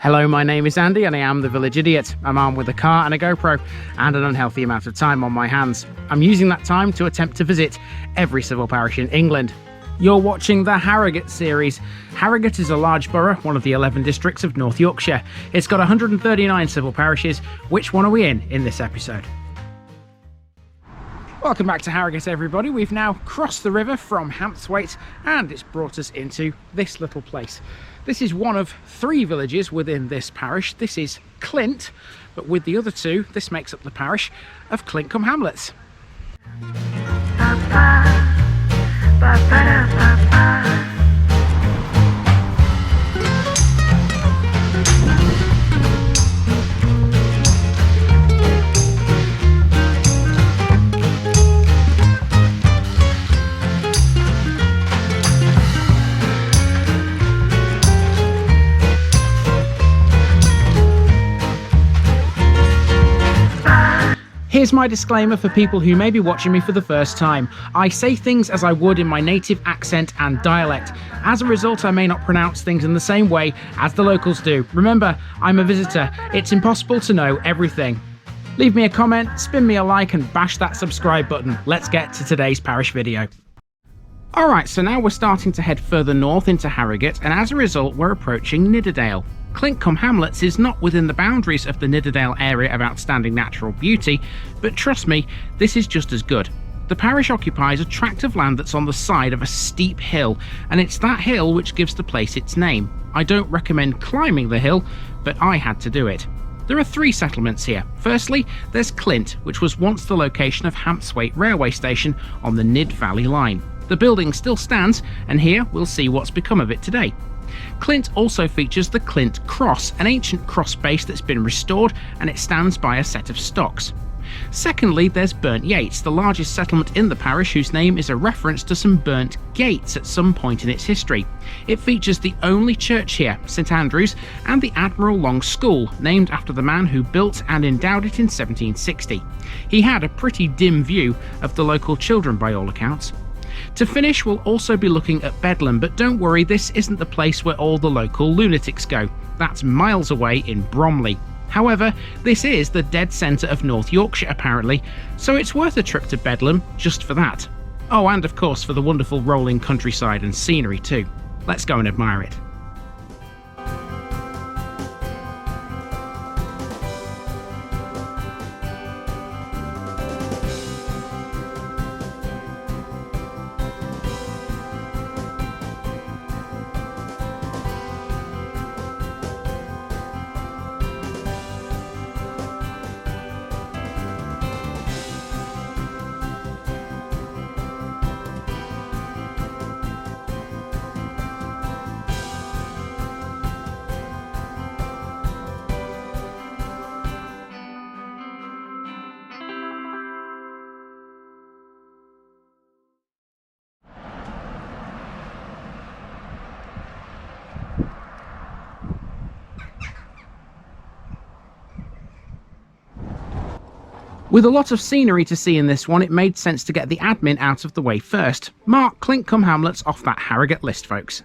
Hello, my name is Andy and I am the Village Idiot. I'm armed with a car and a GoPro and an unhealthy amount of time on my hands. I'm using that time to attempt to visit every civil parish in England. You're watching the Harrogate series. Harrogate is a large borough, one of the 11 districts of North Yorkshire. It's got 139 civil parishes. Which one are we in this episode? Welcome back to Harrogate, everybody. We've now crossed the river from Hampsthwaite and it's brought us into this little place. This is one of 3 villages within this parish. This is Clint, but with the other 2, this makes up the parish of CLINT CUM HAMLETS. Here's my disclaimer for people who may be watching me for the first time. I say things as I would in my native accent and dialect. As a result, I may not pronounce things in the same way as the locals do. Remember, I'm a visitor. It's impossible to know everything. Leave me a comment, spin me a like and bash that subscribe button. Let's get to today's parish video. Alright, so now we're starting to head further north into Harrogate, and as a result we're approaching Nidderdale. CLINT CUM HAMLETS is not within the boundaries of the Nidderdale area of outstanding natural beauty, but trust me, this is just as good. The parish occupies a tract of land that's on the side of a steep hill, and it's that hill which gives the place its name. I don't recommend climbing the hill, but I had to do it. There are 3 settlements here. Firstly, there's Clint, which was once the location of Hampsthwaite railway station on the Nidd Valley Line. The building still stands, and here we'll see what's become of it today. Clint also features the Clint Cross, an ancient cross base that's been restored and it stands by a set of stocks. Secondly, there's Burnt Yates, the largest settlement in the parish whose name is a reference to some burnt gates at some point in its history. It features the only church here, St Andrew's, and the Admiral Long School, named after the man who built and endowed it in 1760. He had a pretty dim view of the local children by all accounts. To finish, we'll also be looking at Bedlam, but don't worry, this isn't the place where all the local lunatics go. That's miles away in Bromley. However, this is the dead centre of North Yorkshire apparently, so it's worth a trip to Bedlam just for that. Oh, and of course for the wonderful rolling countryside and scenery too. Let's go and admire it. With a lot of scenery to see in this one, it made sense to get the admin out of the way first. Mark CLINT CUM HAMLETS off that Harrogate list, folks.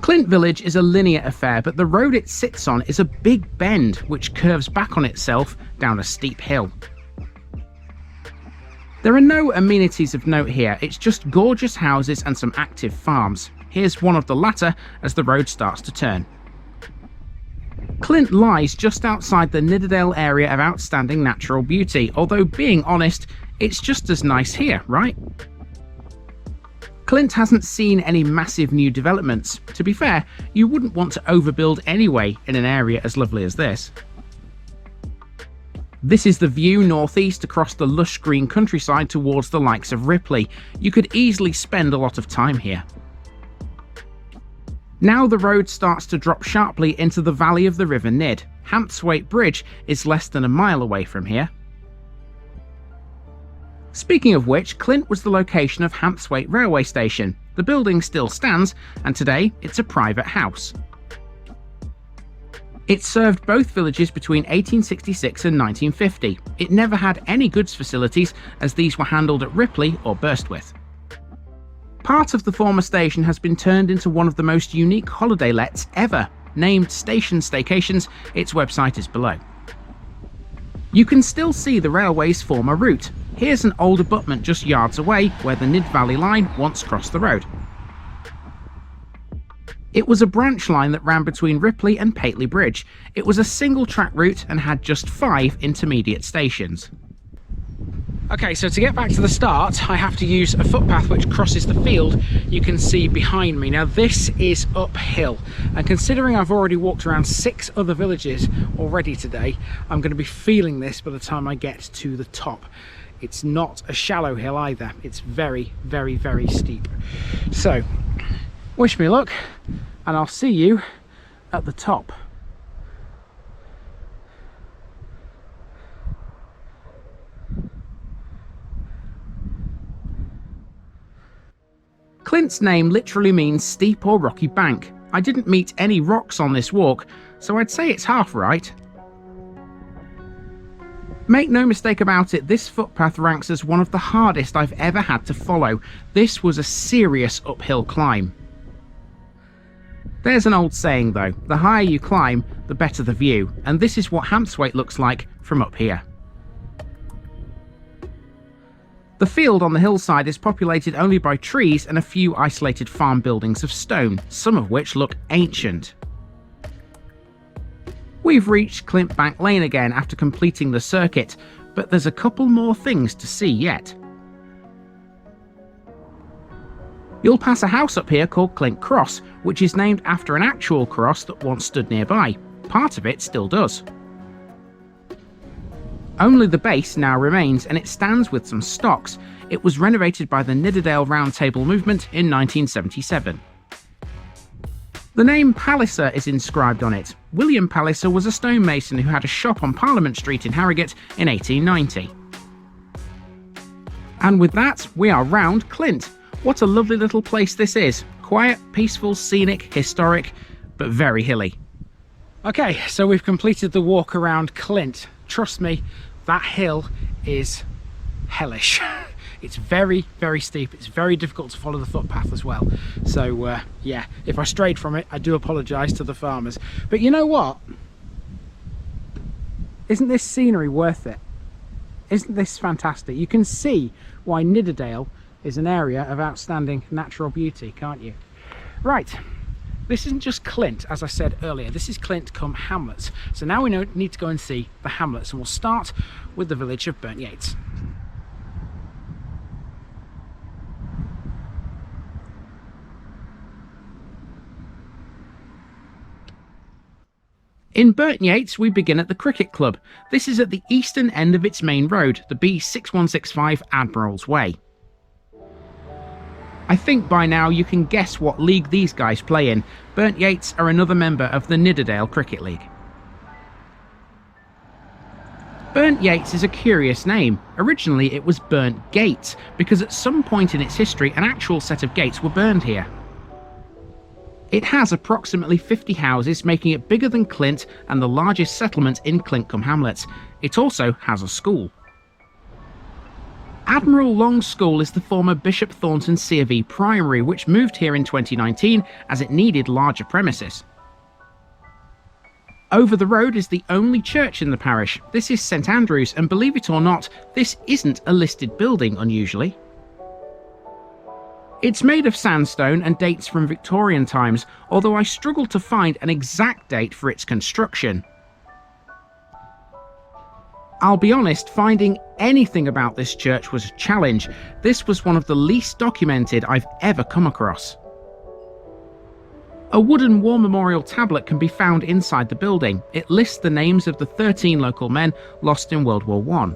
Clint Village is a linear affair, but the road it sits on is a big bend which curves back on itself down a steep hill. There are no amenities of note here, it's just gorgeous houses and some active farms. Here's one of the latter as the road starts to turn. Clint lies just outside the Nidderdale area of outstanding natural beauty, although being honest, it's just as nice here, right? Clint hasn't seen any massive new developments. To be fair, you wouldn't want to overbuild anyway in an area as lovely as this. This is the view northeast across the lush green countryside towards the likes of Ripley. You could easily spend a lot of time here. Now the road starts to drop sharply into the valley of the River Nidd. Hampsthwaite Bridge is less than a mile away from here. Speaking of which, Clint was the location of Hampsthwaite railway station. The building still stands, and today it's a private house. It served both villages between 1866 and 1950. It never had any goods facilities, as these were handled at Ripley or Burstwith. Part of the former station has been turned into one of the most unique holiday lets ever. named Station Staycations. Its website is below. You can still see the railway's former route. Here's an old abutment just yards away where the Nidd Valley Line once crossed the road. It was a branch line that ran between Ripley and Pateley Bridge. It was a single track route and had just 5 intermediate stations. Okay, so to get back to the start, I have to use a footpath which crosses the field you can see behind me. Now this is uphill, and considering I've already walked around 6 other villages already today, I'm going to be feeling this by the time I get to the top. It's not a shallow hill either, it's very, very, very steep. So, wish me luck, and I'll see you at the top. Clint's name literally means steep or rocky bank. I didn't meet any rocks on this walk, so I'd say it's half right. Make no mistake about it, this footpath ranks as one of the hardest I've ever had to follow. This was a serious uphill climb. There's an old saying though, the higher you climb, the better the view, and this is what Hampsthwaite looks like from up here. The field on the hillside is populated only by trees and a few isolated farm buildings of stone, some of which look ancient. We've reached Clint Bank Lane again after completing the circuit, but there's a couple more things to see yet. You'll pass a house up here called Clint Cross, which is named after an actual cross that once stood nearby. Part of it still does. Only the base now remains, and it stands with some stocks. It was renovated by the Nidderdale Round Table movement in 1977. The name Palliser is inscribed on it. William Palliser was a stonemason who had a shop on Parliament Street in Harrogate in 1890. And with that, we are round Clint. What a lovely little place this is. Quiet, peaceful, scenic, historic, but very hilly. Okay, so we've completed the walk around Clint. Trust me, that hill is hellish. It's very, very steep. It's very difficult to follow the footpath as well. So yeah, if I strayed from it, I do apologise to the farmers. But you know what? Isn't this scenery worth it? Isn't this fantastic? You can see why Nidderdale is an area of outstanding natural beauty, can't you? Right. This isn't just Clint, as I said earlier, this is CLINT CUM HAMLETS. So now we need to go and see the hamlets, and we'll start with the village of Burnt Yates. In Burnt Yates, we begin at the cricket club. This is at the eastern end of its main road, the B6165 Admirals Way. I think by now you can guess what league these guys play in. Burnt Yates are another member of the Nidderdale Cricket League. Burnt Yates is a curious name. Originally it was Burnt Gates, because at some point in its history an actual set of gates were burned here. It has approximately 50 houses, making it bigger than Clint and the largest settlement in CLINT CUM HAMLETS. It also has a school. Admiral Long School is the former Bishop Thornton C of E primary, which moved here in 2019 as it needed larger premises. Over the road is the only church in the parish. This is St Andrew's, and believe it or not, this isn't a listed building unusually. It's made of sandstone and dates from Victorian times, although I struggled to find an exact date for its construction. I'll be honest, finding anything about this church was a challenge. This was one of the least documented I've ever come across. A wooden war memorial tablet can be found inside the building. It lists the names of the 13 local men lost in World War I.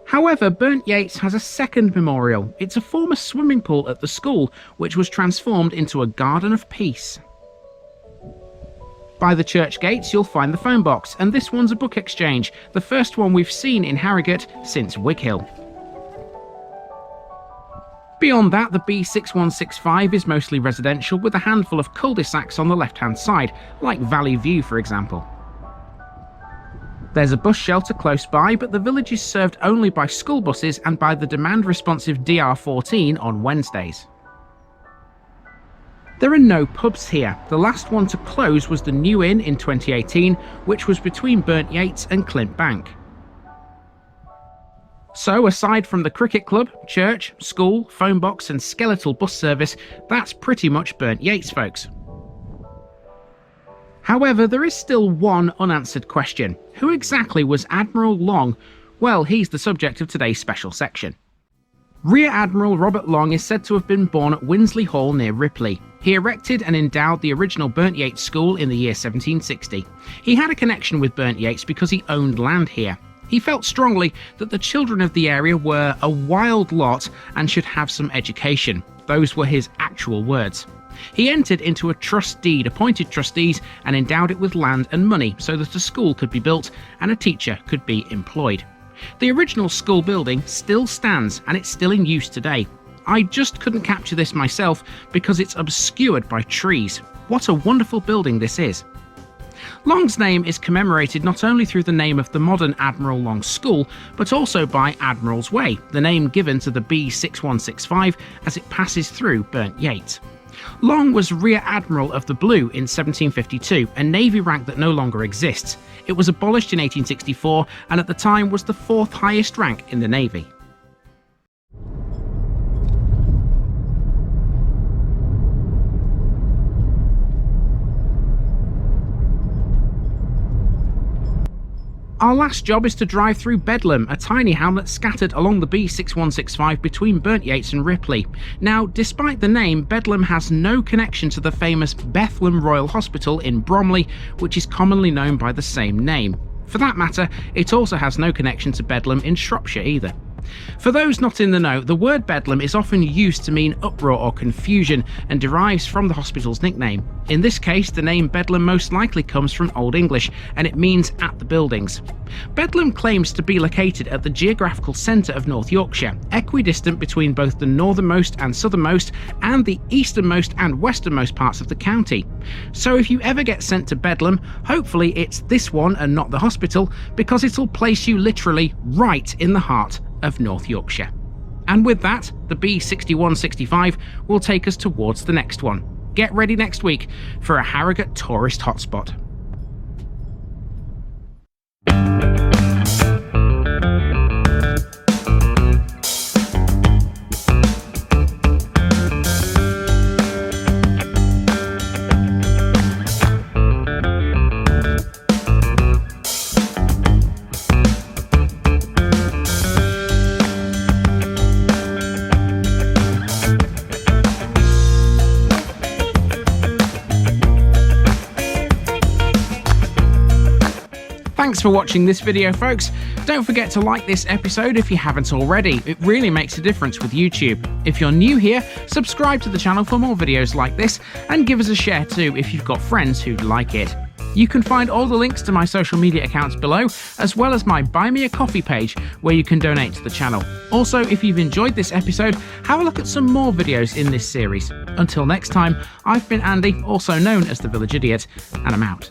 However, Burnt Yates has a second memorial. It's a former swimming pool at the school, which was transformed into a garden of peace. By the church gates you'll find the phone box, and this one's a book exchange, the first one we've seen in Harrogate since Wighill. Beyond that, the B6165 is mostly residential, with a handful of cul-de-sacs on the left-hand side, like Valley View for example. There's a bus shelter close by, but the village is served only by school buses and by the demand-responsive DR14 on Wednesdays. There are no pubs here. The last one to close was the New Inn in 2018, which was between Burnt Yates and Clint Bank. So aside from the cricket club, church, school, phone box and skeletal bus service, that's pretty much Burnt Yates, folks. However, there is still one unanswered question. Who exactly was Admiral Long? Well, he's the subject of today's special section. Rear Admiral Robert Long is said to have been born at Winsley Hall near Ripley. He erected and endowed the original Burnt Yates School in the year 1760. He had a connection with Burnt Yates because he owned land here. He felt strongly that the children of the area were a wild lot and should have some education. Those were his actual words. He entered into a trust deed, appointed trustees, and endowed it with land and money so that a school could be built and a teacher could be employed. The original school building still stands and it's still in use today. I just couldn't capture this myself because it's obscured by trees. What a wonderful building this is. Long's name is commemorated not only through the name of the modern Admiral Long School, but also by Admiral's Way, the name given to the B6165 as it passes through Burnt Yates. Long was Rear Admiral of the Blue in 1752, a navy rank that no longer exists. It was abolished in 1864 and at the time was the 4th highest rank in the Navy. Our last job is to drive through Bedlam, a tiny hamlet scattered along the B6165 between Burnt Yates and Ripley. Now, despite the name, Bedlam has no connection to the famous Bedlam Royal Hospital in Bromley, which is commonly known by the same name. For that matter, it also has no connection to Bedlam in Shropshire either. For those not in the know, the word Bedlam is often used to mean uproar or confusion and derives from the hospital's nickname. In this case, the name Bedlam most likely comes from Old English and it means at the buildings. Bedlam claims to be located at the geographical centre of North Yorkshire, equidistant between both the northernmost and southernmost and the easternmost and westernmost parts of the county. So if you ever get sent to Bedlam, hopefully it's this one and not the hospital, because it'll place you literally right in the heart of North Yorkshire. And with that, the B6165 will take us towards the next one. Get ready next week for a Harrogate tourist hotspot. Thanks for watching this video, folks. Don't forget to like this episode if you haven't already. It really makes a difference with YouTube. If you're new here, subscribe to the channel for more videos like this and give us a share too if you've got friends who'd like it. You can find all the links to my social media accounts below, as well as my Buy Me a Coffee page where you can donate to the channel. Also, if you've enjoyed this episode, have a look at some more videos in this series. Until next time, I've been Andy, also known as the Village Idiot, and I'm out.